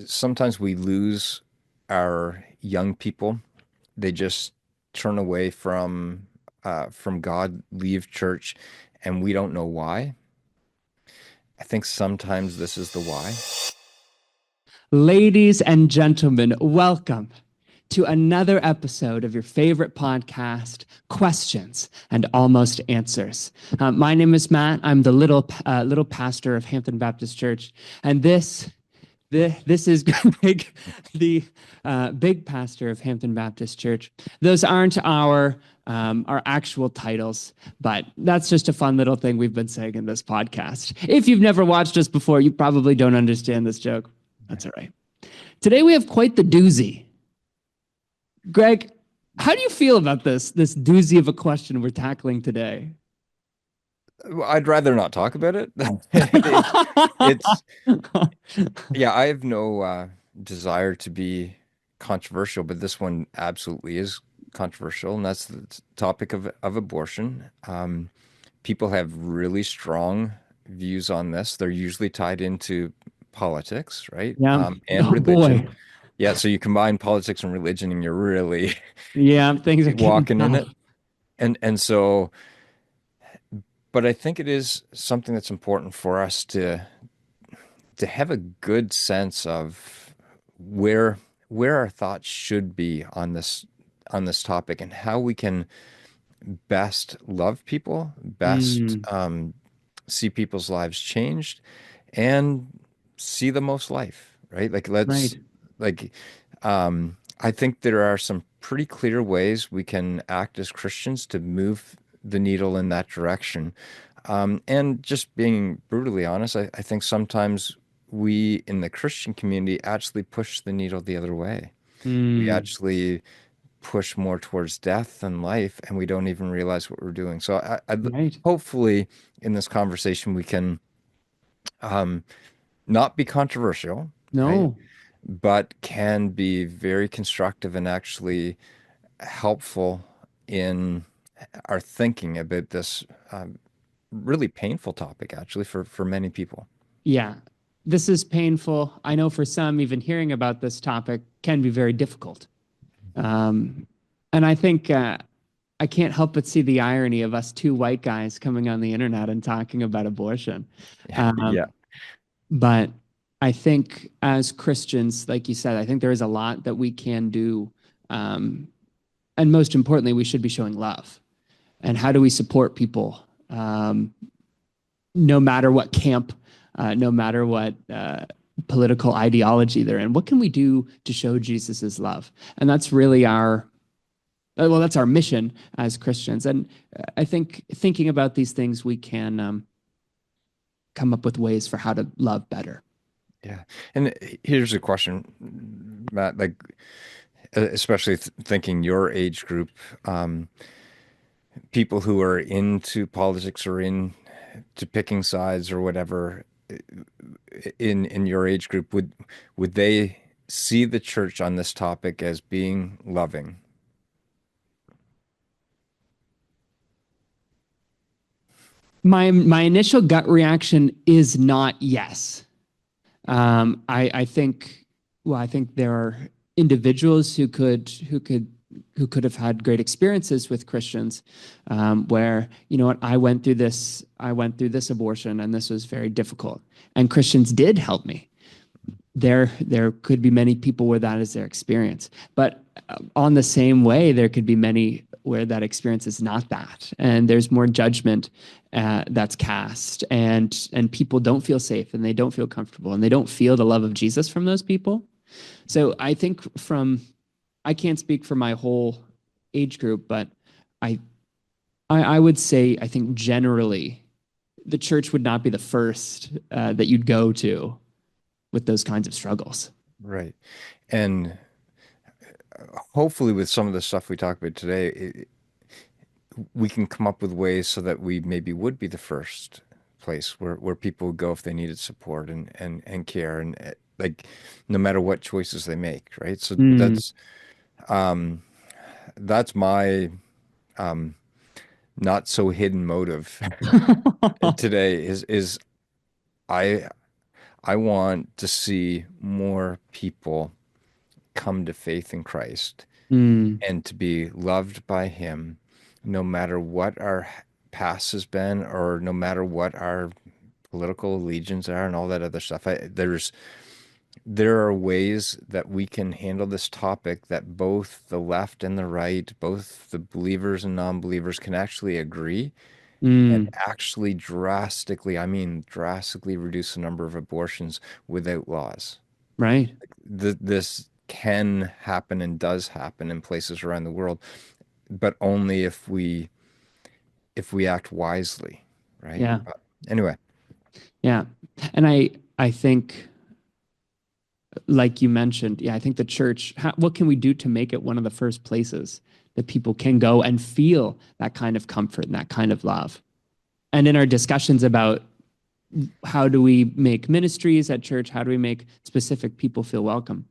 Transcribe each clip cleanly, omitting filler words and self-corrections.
sometimes we lose our young people. They just turn away from God, leave church, and we don't know why. I think sometimes this is the why. Ladies and gentlemen, welcome to another episode of your favorite podcast, Questions and Almost Answers. My name is Matt. I'm the little pastor of Hampton Baptist Church, and this is Greg, the big pastor of Hampton Baptist Church. Those aren't our actual titles, but that's just a fun little thing we've been saying in this podcast. If you've never watched us before, you probably don't understand this joke. That's all right. Today we have quite the doozy. Greg, how do you feel about this doozy of a question we're tackling today? Well, I'd rather not talk about it. It's yeah, I have no desire to be controversial, but this one absolutely is controversial, and that's the topic of abortion. People have really strong views on this. They're usually tied into politics, right? Yeah. And Oh religion. boy. Yeah, so you combine politics and religion, and you're really Yeah, things are getting walking in tough. it. And so, but I think it is something that's important for us to have a good sense of where where our thoughts should be on this topic and how we can best love people, best Mm, see people's lives changed, and see the most life, right? right. Like I think there are some pretty clear ways we can act as Christians to move the needle in that direction. And just being brutally honest, I think sometimes we in the Christian community actually push the needle the other way. We Mm, actually push more towards death than life, and we don't even realize what we're doing. So right. hopefully in this conversation we can um, not be controversial, right? No. But can be very constructive and actually helpful in our thinking about this really painful topic, actually, for many people. Yeah. This is painful. I know for some, even hearing about this topic can be very difficult. Um, and I think I can't help but see the irony of us two white guys coming on the internet and talking about abortion. Yeah, Um, but I think as Christians, like you said, I think there is a lot that we can do. Um, and most importantly, we should be showing love. And how do we support people, no matter what camp, no matter what political ideology they're in? What can we do to show Jesus's love? And that's really well, that's our mission as Christians. And I think thinking about these things, we can come up with ways for how to love better. yeah. And here's a question, Matt, like especially thinking your age group, um, people who are into politics or into picking sides or whatever in your age group, would they see the church on this topic as being loving? My initial gut reaction is not yes. I think I think there are individuals who could have had great experiences with Christians, where you know what, I went through this abortion and this was very difficult, and Christians did help me. There could be many people where that is their experience, but on the same way, there could be many where that experience is not that, and there's more judgment that's cast, and people don't feel safe, and they don't feel comfortable, and they don't feel the love of Jesus from those people. So I think I can't speak for my whole age group, but I I would say I think generally the church would not be the first that you'd go to with those kinds of struggles. Right. And hopefully with some of the stuff we talk about today, we can come up with ways so that we maybe would be the first place where people would go if they needed support and care and like no matter what choices they make, right? So Mm. um that's my um not so hidden motive today is I I want to see more people come to faith in Christ Mm, and to be loved by Him, no matter what our past has been or no matter what our political allegiance are and all that other stuff. There are ways that we can handle this topic that both the left and the right, both the believers and non-believers can actually agree and mm, actually drastically, I mean, drastically reduce the number of abortions without laws. right. This can happen and does happen in places around the world, but only if we act wisely, right? Yeah. But anyway, Yeah. And I think, like you mentioned, yeah, I think the church, what can we do to make it one of the first places that people can go and feel that kind of comfort and that kind of love? And in our discussions about how do we make ministries at church, how do we make specific people feel welcome?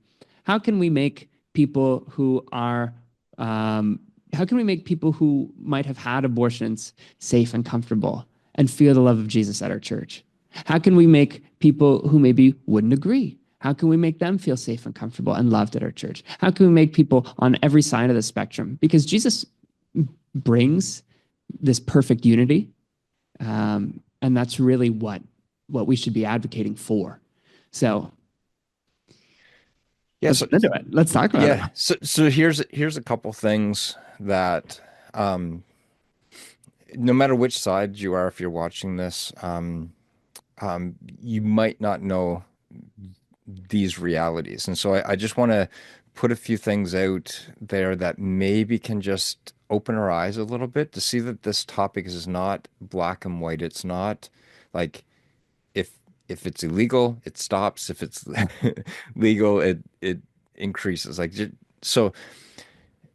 How can we make people who are, um, how can we make people who might have had abortions safe and comfortable and feel the love of Jesus at our church? How can we make people who maybe wouldn't agree? How can we make them feel safe and comfortable and loved at our church? How can we make people on every side of the spectrum? Because Jesus brings this perfect unity, and that's really what we should be advocating for. So yeah, let's so get into it. Let's talk about it. so here's a couple things that um no matter which side you are, if you're watching this, you might not know these realities. And so I just want to put a few things out there that maybe can just open our eyes a little bit to see that this topic is not black and white. It's not like if if it's illegal, it stops. If it's legal, it increases. So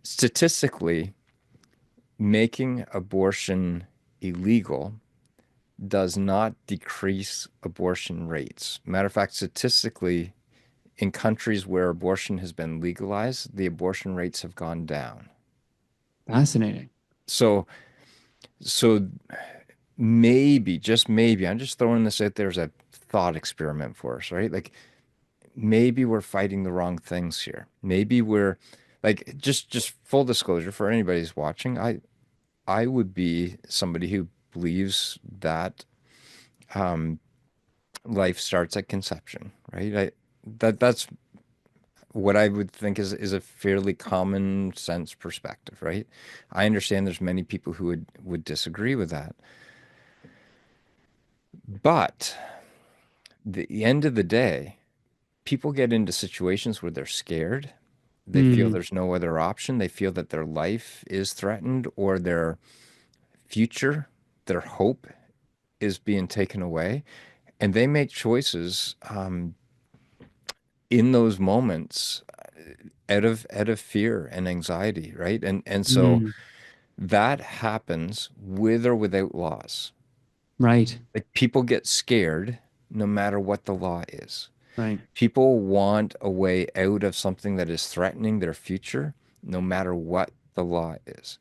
statistically, making abortion illegal does not decrease abortion rates. Matter of fact, statistically, in countries where abortion has been legalized, the abortion rates have gone down. Fascinating. So, so maybe, just maybe, I'm just throwing this out there as a thought experiment for us, right? Like maybe we're fighting the wrong things here. Maybe we're like just full disclosure for anybody who's watching, I would be somebody who believes that um, life starts at conception, right? That's what I would think is a fairly common sense perspective, right? I understand there's many people who would disagree with that. But the end of the day, people get into situations where they're scared. They feel Mm, there's no other option. They feel that their life is threatened or their future, their hope is being taken away. And they make choices in those moments out of fear and anxiety, right? And so mm, that happens with or without laws. right, Like people get scared no matter what the law is. right. People want a way out of something that is threatening their future, no matter what the law is.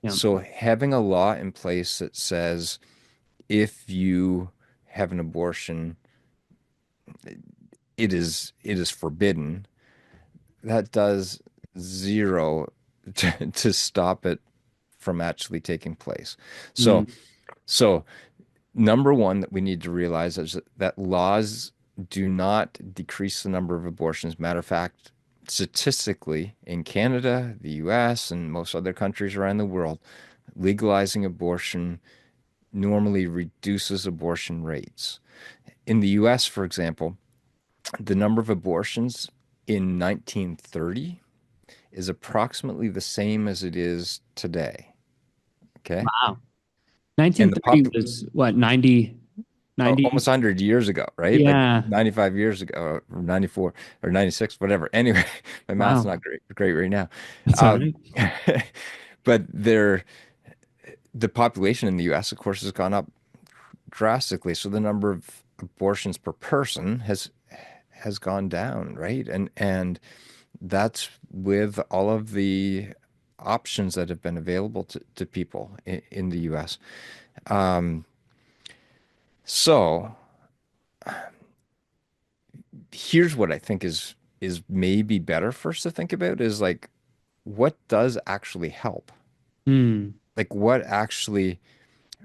Yeah. So having a law in place that says if you have an abortion, it is forbidden. That does zero to stop it from actually taking place. So Mm, so number one that we need to realize is that laws do not decrease the number of abortions. Matter of fact, statistically, in Canada, the US, and most other countries around the world, legalizing abortion normally reduces abortion rates. In the US, for example, the number of abortions in 1930 is approximately the same as it is today. Okay. wow. And the 1930 was what, 90, 90? almost 100 years ago, right? Like Yeah. 95 years ago, or 94 or 96, whatever. Anyway, my math's Wow. not great right now. That's all Um, right. but the population in the US, of course, has gone up drastically. So the number of abortions per person has gone down, right? And that's with all of the options that have been available to people in the US. Um, so here's what I think is maybe better for us to think about is like what does actually help? Mm, Like what actually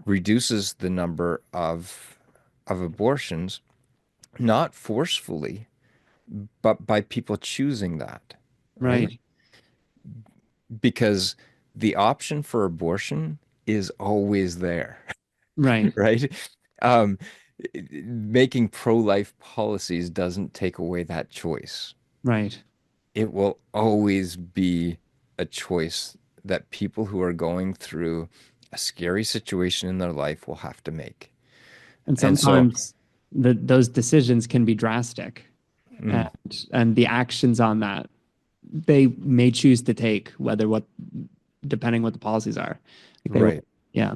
reduces the number of abortions, not forcefully, but by people choosing that, right? right, Because the option for abortion is always there, right, right? Um, Making pro-life policies doesn't take away that choice. right. It will always be a choice that people who are going through a scary situation in their life will have to make. And And so, sometimes those decisions can be drastic, and mm, the actions on that they may choose to take, whether what depending what the policies are. Like they will, right. yeah.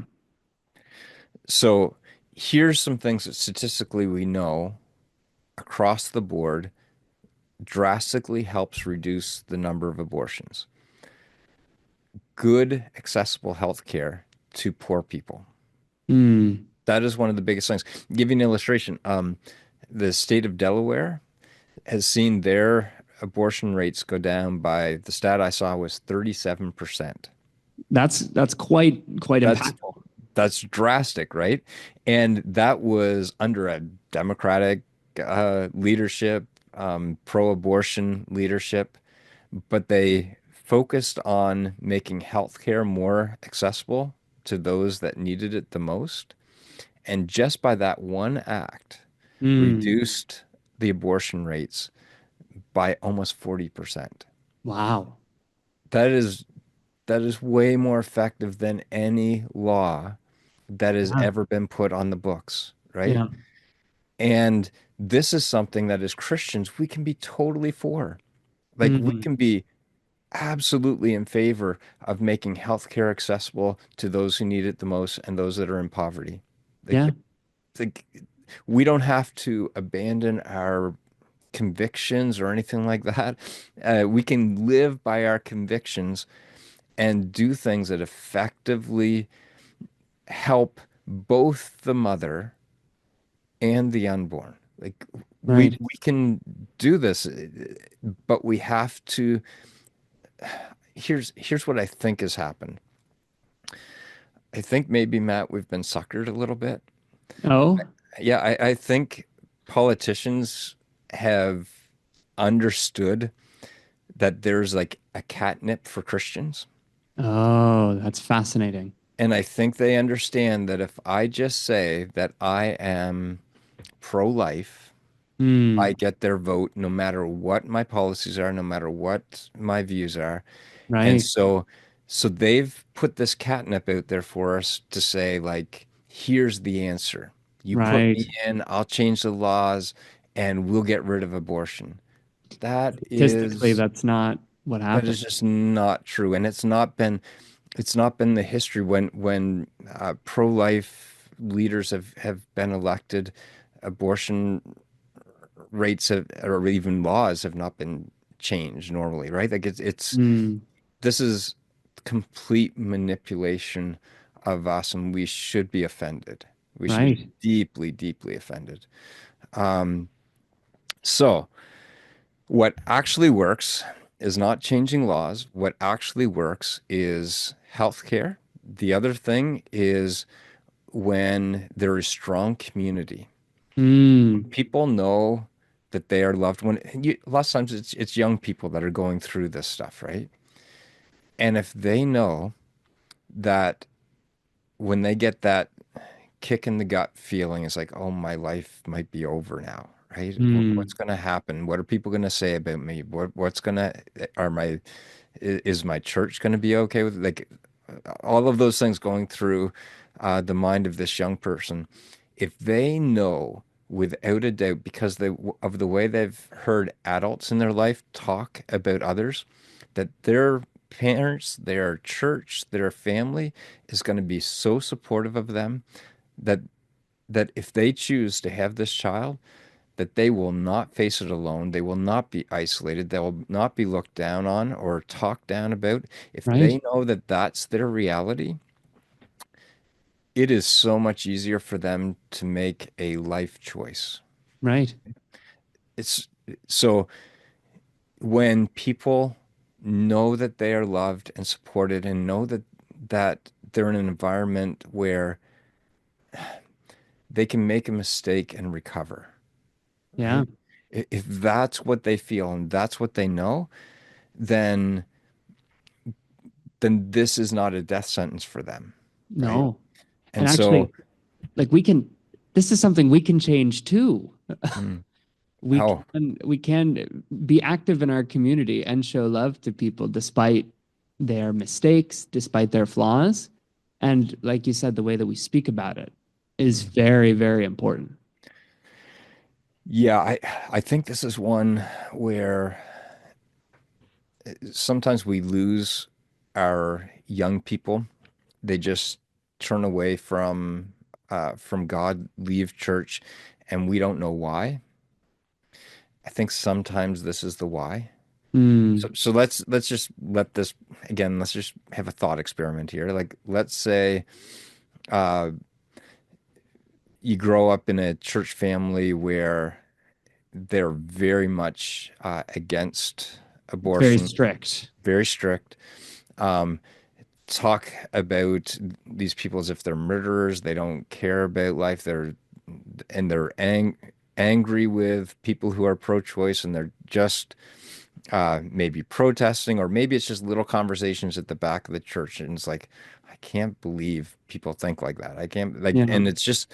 So here's some things that statistically we know across the board drastically helps reduce the number of abortions. Good, accessible health care to poor people. Mm, That is one of the biggest things. Give you an illustration. The state of Delaware has seen their abortion rates go down by the stat I saw was 37%. that's quite That's impactful. that's drastic, right? And that was under a Democratic leadership, pro-abortion leadership, but they focused on making healthcare more accessible to those that needed it the most. And just by that one act, Mm, reduced the abortion rates by almost 40%. wow. That is that is way more effective than any law that has Yeah. ever been put on the books, right? Yeah. And this is something that as Christians we can be totally for. Like we Mm, can be absolutely in favor of making healthcare accessible to those who need it the most and those that are in poverty. yeah. Like we don't have to abandon our convictions or anything like that. We can live by our convictions and do things that effectively help both the mother and the unborn. Like Right. we can do this, but we have to. Here's what I think has happened. I think maybe Matt, we've been suckered a little bit. Oh. Yeah, I think politicians have understood that there's like a catnip for Christians. Oh, that's fascinating. And I think they understand that if I just say that I am pro-life, I Mm, get their vote no matter what my policies are, no matter what my views are. And right. so they've put this catnip out there for us to say, like, here's the answer. You put Right. me in, I'll change the laws, and we'll get rid of abortion. That Statistically, is that's not what that happened. is just not true. And it's not been the history when pro-life leaders have been elected, abortion rates have, or even laws have not been changed normally, right? Like it's Mm, this is complete manipulation of us, and we should be offended. We should be right. deeply, deeply offended. So, what actually works is not changing laws. What actually works is healthcare. The other thing is when there is strong community. Mm, People know that they are loved. Lots of times it's young people that are going through this stuff, right? And if they know that when they get that kick in the gut feeling, it's like, oh, my life might be over now, right? What's mm, going to happen? What are people going to say about me? What's going to, are my, is my church going to be okay with it? Like all of those things going through the mind of this young person. If they know without a doubt, because of the way they've heard adults in their life talk about others, that their parents, their church, their family is going to be so supportive of them that if they choose to have this child, that they will not face it alone. They will not be isolated. They will not be looked down on or talked down about. If they right. know that that's their reality, it is so much easier for them to make a life choice. Right. So when people know that they are loved and supported and know that they're in an environment where they can make a mistake and recover, Yeah. right? If that's what they feel and that's what they know, then this is not a death sentence for them, right? No. And And so, actually, like we can, this is something we can change too. mm, We oh, can be active in our community and show love to people despite their mistakes, despite their flaws. And like you said, the way that we speak about it is mm. very, very important. Yeah, I think this is one where sometimes we lose our young people. They just turn away from God, leave church, and we don't know why. I think sometimes this is the why. Mm, So let's just let this again, let's just have a thought experiment here. Like let's say uh you grow up in a church family where they're very much against very abortion, strict. very strict. Um, Talk about these people as if they're murderers. They don't care about life. They're angry with people who are pro-choice, and they're just maybe protesting, or maybe it's just little conversations at the back of the church, and it's like, I can't believe people think like that. I can't like, Yeah. and it's just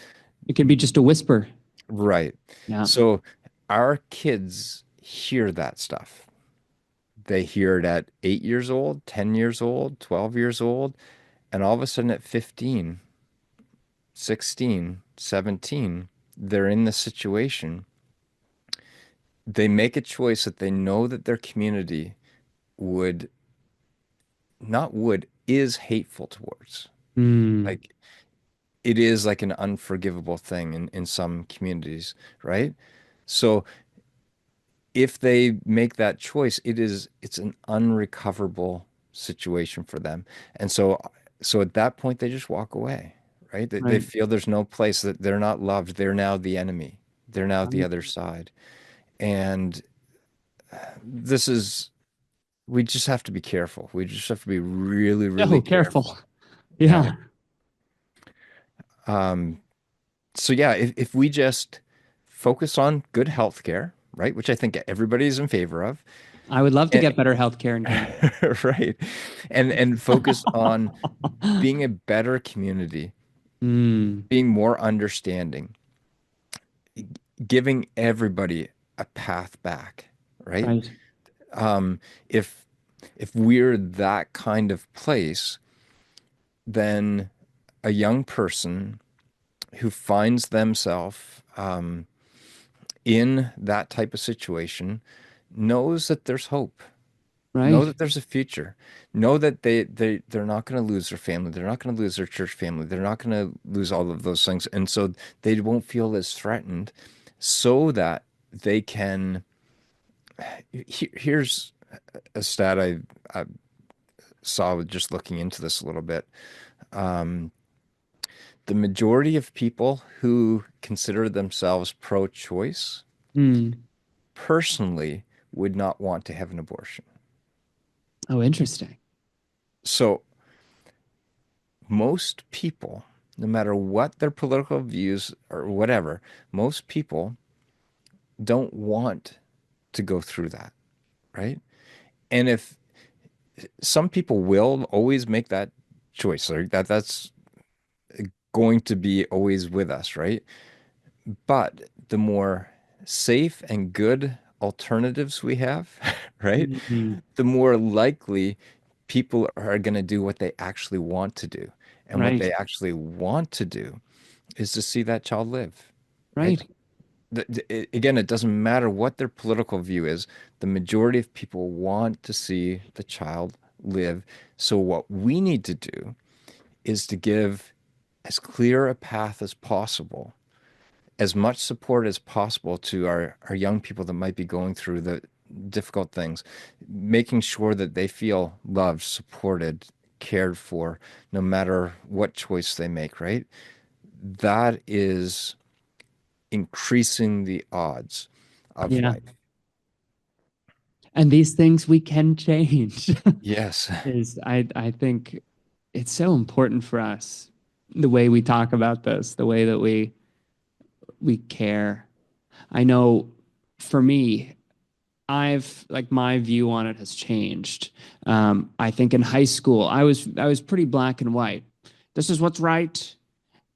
It can be just a whisper. right. Yeah. So our kids hear that stuff. They hear it at 8 years old, 10 years old, 12 years old, and all of a sudden at 15, 16, 17, they're in this situation. They make a choice that they know that their community would not would is hateful towards. Mm, Like it is like an unforgivable thing in some communities, right? So if they make that choice, it's an unrecoverable situation for them. And so at that point they just walk away, right? They right. feel there's no place, that they're not loved. They're now the enemy. They're now the Right. other side. And this is we just have to be careful. We just have to be really, really Oh, careful. careful. Yeah. Yeah. Um, so yeah, if we just focus on good healthcare, right, which I think everybody's in favor of, I would love to and, get better healthcare in Canada. right, and focus on being a better community, Mm, being more understanding, giving everybody a path back, right? right. Um, if we're that kind of place, then a young person who finds themselves in that type of situation knows that there's hope, know Right. that there's a future, know that they're not going to lose their family, they're not going to lose their church family, they're not going to lose all of those things, and so they won't feel as threatened, so that they can. Here's a stat I saw just looking into this a little bit. Um, the majority of people who consider themselves pro-choice Mm. personally would not want to have an abortion. Oh, interesting. So most people, no matter what their political views or whatever, most people don't want to go through that, right? And if some people will always make that choice, like that's going to be always with us, right? But the more safe and good alternatives we have, right? Mm, The more likely people are going to do what they actually want to do. And what right. they actually want to do is to see that child live, right? Right. Again, it doesn't matter what their political view is. The majority of people want to see the child live. So what we need to do is to give as clear a path as possible, as much support as possible to our young people that might be going through the difficult things, making sure that they feel loved, supported, cared for, no matter what choice they make, right? That is increasing the odds of Yeah. life. And these things we can change. Yes. Is I think it's so important for us, the way we talk about this, the way that we care. I know for me, I've like my view on it has changed. I think in high school, I was pretty black and white. This is what's right,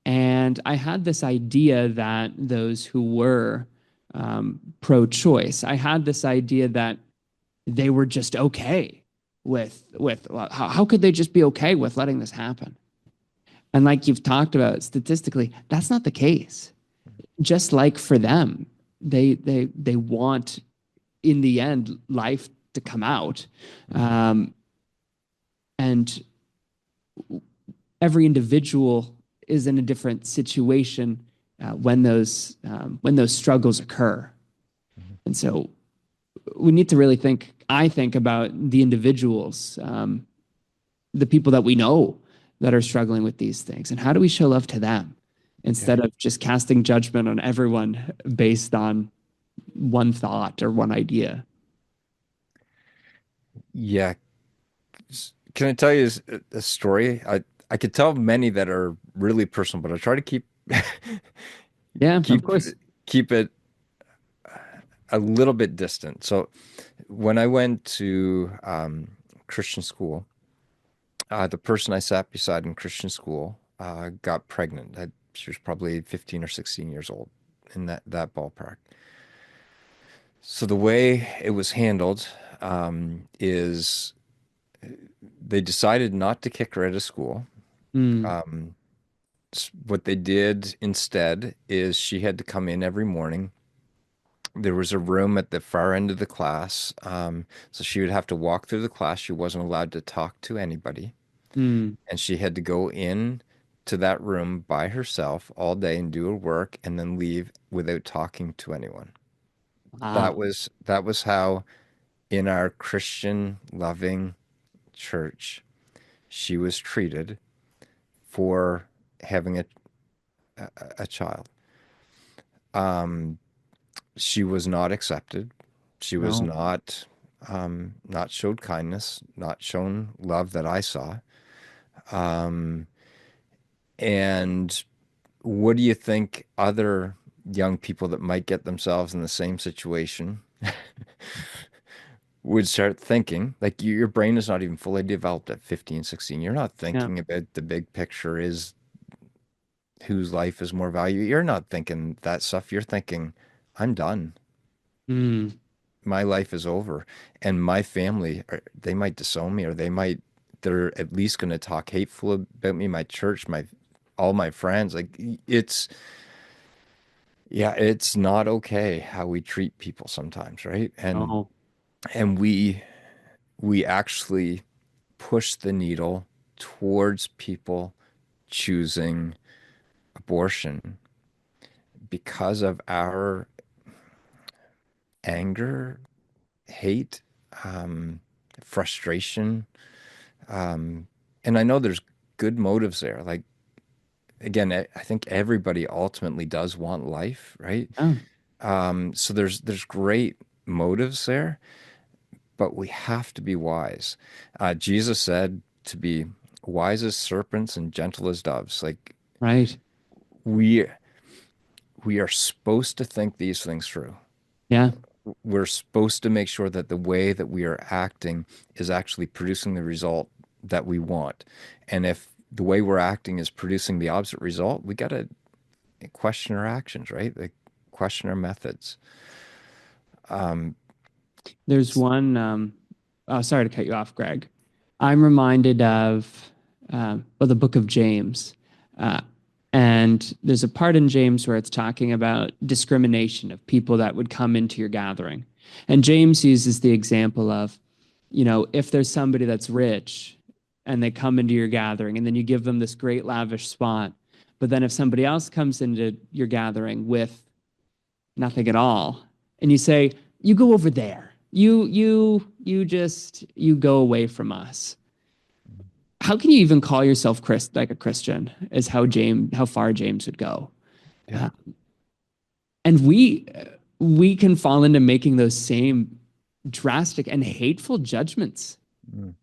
and I had this idea that those who were pro-choice, I had this idea that they were just okay with how could they just be okay with letting this happen? And like you've talked about, statistically, that's not the case. Just like for them, they want in the end life to come out, um, and every individual is in a different situation when those struggles occur. And so we need to really think. I think about the individuals, the people that we know that are struggling with these things, and how do we show love to them Yeah. instead of just casting judgment on everyone based on one thought or one idea. Yeah. Can I tell you a story? I could tell many that are really personal, but I try to Yeah, of keep course. keep it a little bit distant. So when I went to Christian school, the person I sat beside in Christian school got pregnant. She was probably 15 or 16 years old in that ballpark. So the way it was handled is they decided not to kick her out of school. Mm, Um, what they did instead is she had to come in every morning. There was a room at the far end of the class, so she would have to walk through the class. She wasn't allowed to talk to anybody, mm, and she had to go in to that room by herself all day and do her work, and then leave without talking to anyone. wow. That was how in our Christian loving church she was treated for having a child. Um, she was not accepted. She was No. not showed kindness, not shown love that I saw. Um, and what do you think other young people that might get themselves in the same situation would start thinking? Like your brain is not even fully developed at 15, 16. You're not Yeah. thinking about the big picture is whose life is more valuable. You're not thinking that stuff. You're thinking, I'm done. Mm. My life is over. And my family, they might disown me or they're at least going to talk hateful about me, my church, all my friends. Like yeah, it's not okay how we treat people sometimes, right? No. And we actually push the needle towards people choosing abortion because of our anger, hate, um, frustration. Um, and I know there's good motives there. Like, again, I think everybody ultimately does want life, right? Yeah. So there's great motives there, but we have to be wise. Jesus said to be wise as serpents and gentle as doves. Like Right. we we are supposed to think these things through. Yeah. We're supposed to make sure that the way that we are acting is actually producing the result that we want. And if the way we're acting is producing the opposite result, we got to question our actions, right? Like question our methods. Um, There's one. Oh, sorry to cut you off, Greg. I'm reminded of the book of James. Uh, and there's a part in James where it's talking about discrimination of people that would come into your gathering. And James uses the example of, if there's somebody that's rich and they come into your gathering and then you give them this great lavish spot, but then if somebody else comes into your gathering with nothing at all, and you say, you go over there. You go away from us. How can you even call yourself like a Christian? Is how far James would go. yeah. Uh, and we can fall into making those same. drastic and hateful judgments. Mm.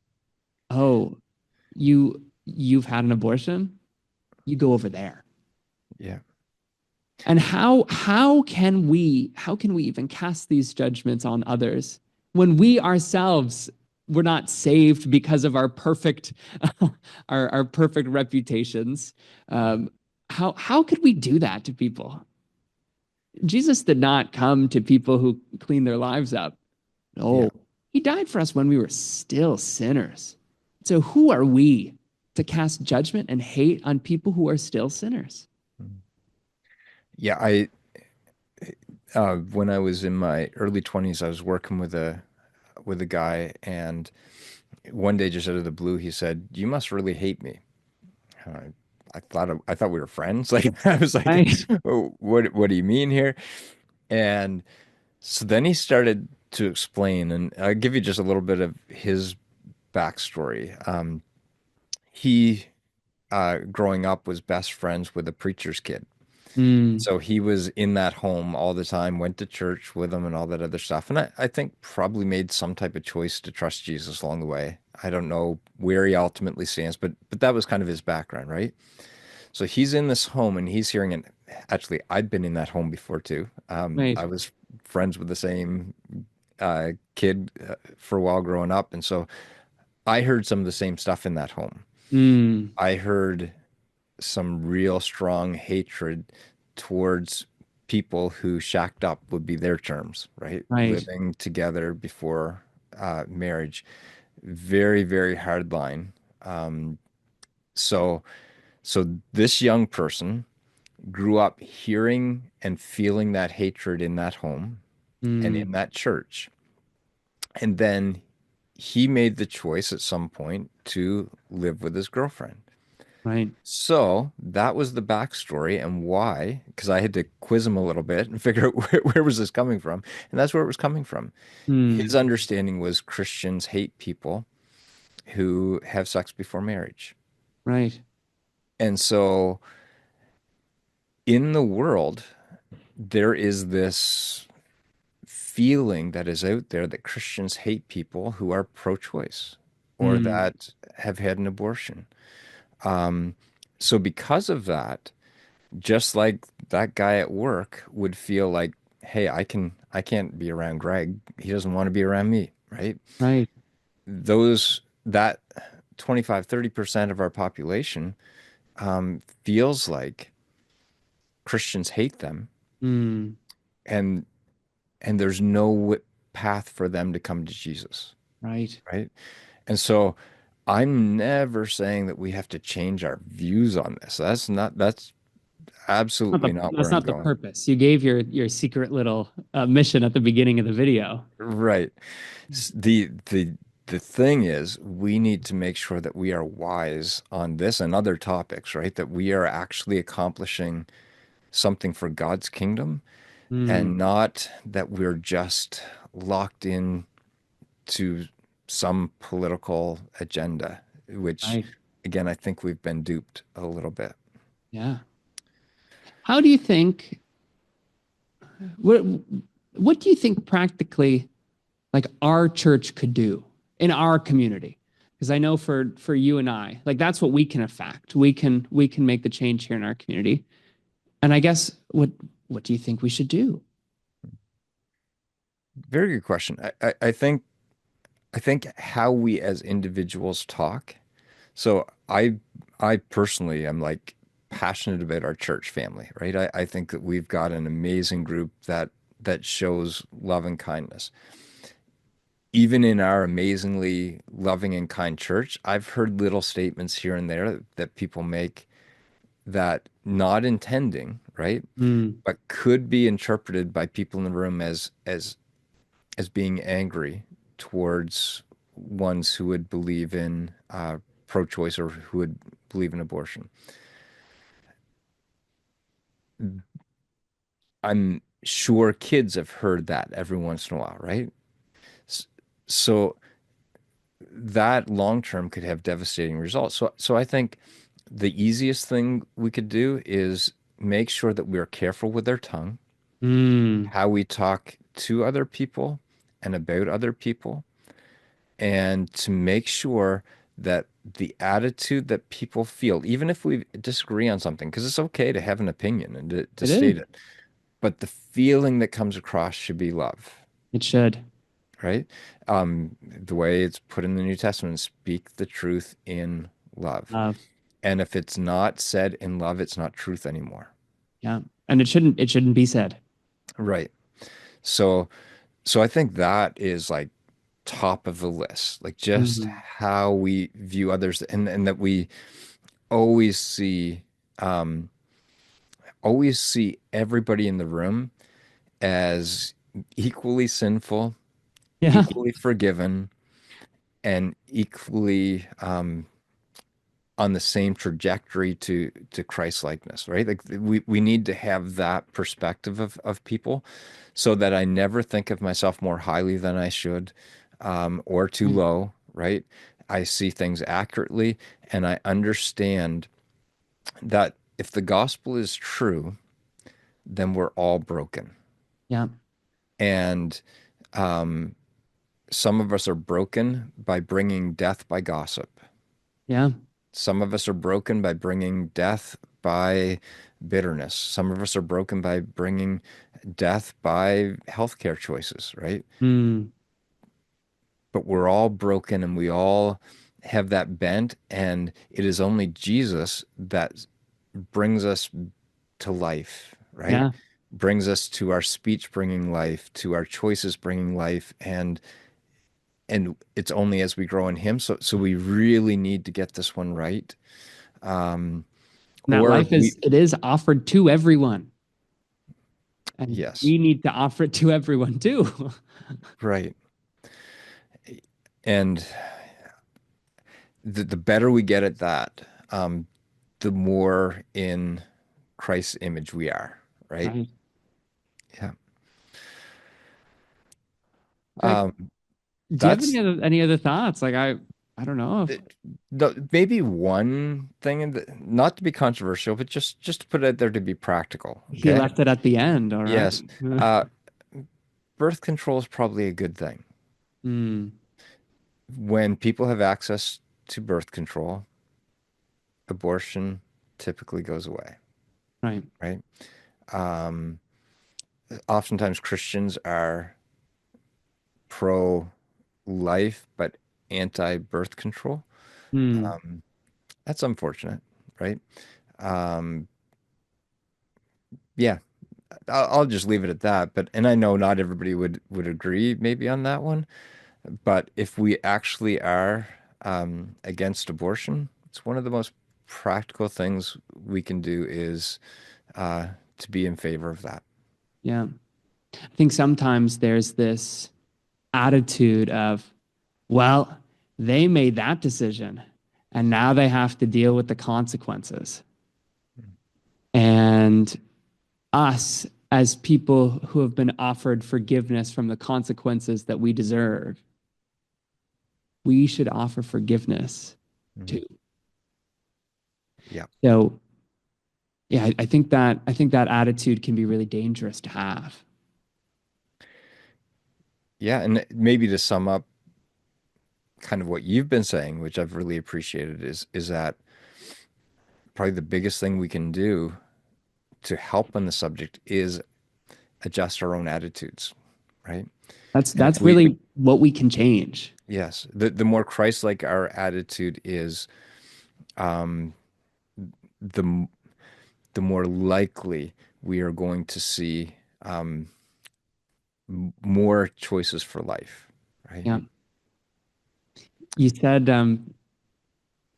Oh, you've had an abortion? You go over there. Yeah. And how can we even cast these judgments on others when we ourselves were not saved because of our perfect our perfect reputations? Um, how could we do that to people? Jesus did not come to people who clean their lives up. Yeah. No, he died for us when we were still sinners. So who are we to cast judgment and hate on people who are still sinners? Mm. Yeah, when I was in my early 20s, I was working with a guy, and one day, just out of the blue, he said, "You must really hate me." And I thought we were friends. Like I was like, Right. "Oh, what do you mean here?" And so then he started to explain, and I'll give you just a little bit of his backstory. He growing up was best friends with a preacher's kid. Mm, So he was in that home all the time, went to church with them and all that other stuff. And I think probably made some type of choice to trust Jesus along the way. I don't know where he ultimately stands, but that was kind of his background, right? So he's in this home and he's hearing, and actually I'd been in that home before too. right. I was friends with the same kid for a while growing up. And so I heard some of the same stuff in that home. Mm, I heard some real strong hatred towards people who shacked up would be their terms, right? right. Living together before marriage. Very, very hard line. Um, so, so this young person grew up hearing and feeling that hatred in that home and Mm, in that church. And then he made the choice at some point to live with his girlfriend. right. So that was the backstory and why, because I had to quiz him a little bit and figure out where was this coming from. And that's where it was coming from. His Mm, understanding was Christians hate people who have sex before marriage. right. And so in the world, there is this feeling that is out there that Christians hate people who are pro-choice or Mm, that have had an abortion. Um, so because of that, just like that guy at work would feel like, hey, I can't be around Greg. He doesn't want to be around me, right? right. That 25-30% of our population feels like Christians hate them Mm, and there's no path for them to come to Jesus, right. right? And so I'm never saying that we have to change our views on this. That's absolutely not That's where I'm not the going. purpose. You gave your secret little mission at the beginning of the video. Right. The thing is, we need to make sure that we are wise on this and other topics, right? That we are actually accomplishing something for God's kingdom Mm, and not that we're just locked in to some political agenda, which right. again, I think we've been duped a little bit. Yeah. How do you think what what do you think practically like our church could do in our community? Because I know for you and I, like that's what we can affect. We can make the change here in our community. And I guess what do you think we should do? Very good question. I think how we as individuals talk. So I personally am like passionate about our church family, right? I think that we've got an amazing group that shows love and kindness. Even in our amazingly loving and kind church, I've heard little statements here and there that people make that not intending, right? Mm, But could be interpreted by people in the room as being angry towards ones who would believe in pro-choice or who would believe in abortion. I'm sure kids have heard that every once in a while, right? S- So that long term could have devastating results. So I think the easiest thing we could do is make sure that we're careful with our tongue, mm, how we talk to other people, and about other people, and to make sure that the attitude that people feel, even if we disagree on something, because it's okay to have an opinion and to It is. state it, but the feeling that comes across should be love, It should. right? The way it's put in the New Testament, speak the truth in love. Love. And if it's not said in love, it's not truth anymore. Yeah. And it shouldn't be said. Right. So, so I think that is like top of the list, like just Mhm. how we view others, and that we always see, um, always see everybody in the room as equally sinful, Yeah. equally forgiven, and equally on the same trajectory to Christ likeness, right? Like we need to have that perspective of people, so that I never think of myself more highly than I should, or too Right. low, right? I see things accurately, and I understand that if the gospel is true, then we're all broken. Yeah. And um, some of us are broken by bringing death by gossip. Yeah. Some of us are broken by bringing death by bitterness. Some of us are broken by bringing death by healthcare choices, right? Mm. But we're all broken and we all have that bent. And it is only Jesus that brings us to life, right? Yeah. Brings us to our speech bringing life, to our choices bringing life. And it's only as we grow in Him. So we really need to get this one right. Um, And that or life we, is offered to everyone. And yes, we need to offer it to everyone too. right. And the better we get at that, the more in Christ's image we are, right? Right. Yeah. Like, Um, do you have any that's other thoughts? Like I don't know if maybe one thing, not to be controversial, but just to put it out there to be practical. he Okay. left it at the end, all right. Yes. Uh, birth control is probably a good thing. Mm, When people have access to birth control, abortion typically goes away, right. right? Um, Oftentimes Christians are pro-life but anti-birth control. Mm, Um, that's unfortunate, right? Um, yeah, I'll just leave it at that. But and I know not everybody would agree maybe on that one. But if we actually are against abortion, it's one of the most practical things we can do is uh, to be in favor of that. yeah. I think sometimes there's this attitude of, well, they made that decision and now they have to deal with the consequences. And us, as people who have been offered forgiveness from the consequences that we deserve, we should offer forgiveness Mhm. too. Yeah. So, yeah, I think that attitude can be really dangerous to have. Yeah. And maybe to sum up kind of what you've been saying, which I've really appreciated, is that probably the biggest thing we can do to help on the subject is adjust our own attitudes, right? That's And that's really what we can change. yes, the more Christ-like our attitude is, um, the the more likely we are going to see um, more choices for life, right? Yeah. You said,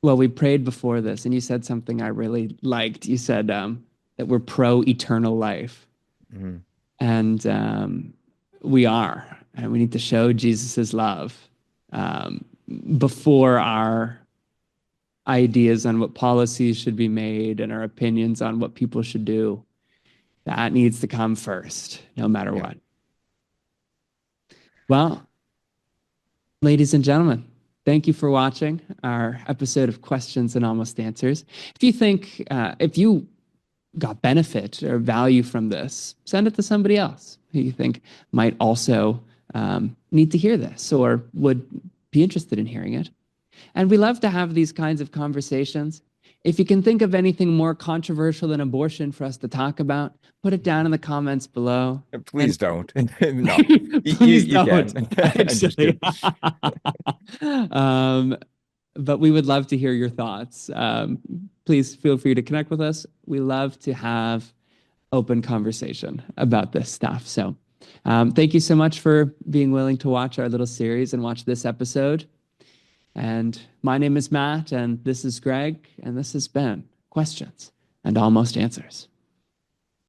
well, we prayed before this, and you said something I really liked. You said that we're pro eternal life, Mhm. and we are, and we need to show Jesus's love um, before our ideas on what policies should be made and our opinions on what people should do. That needs to come first, no matter Yeah. what. Well, ladies and gentlemen, thank you for watching our episode of Questions and Almost Answers. If you got benefit or value from this, send it to somebody else who you think might also need to hear this or would be interested in hearing it. And we love to have these kinds of conversations. If you can think of anything more controversial than abortion for us to talk about, put it down in the comments below. And Please don't. No, please you can. don't, I'm just actually. kidding. um, but we would love to hear your thoughts. Please feel free to connect with us. We love to have open conversation about this stuff. So thank you so much for being willing to watch our little series and watch this episode. And my name is Matt, and this is Greg, and this has been Questions and Almost Answers.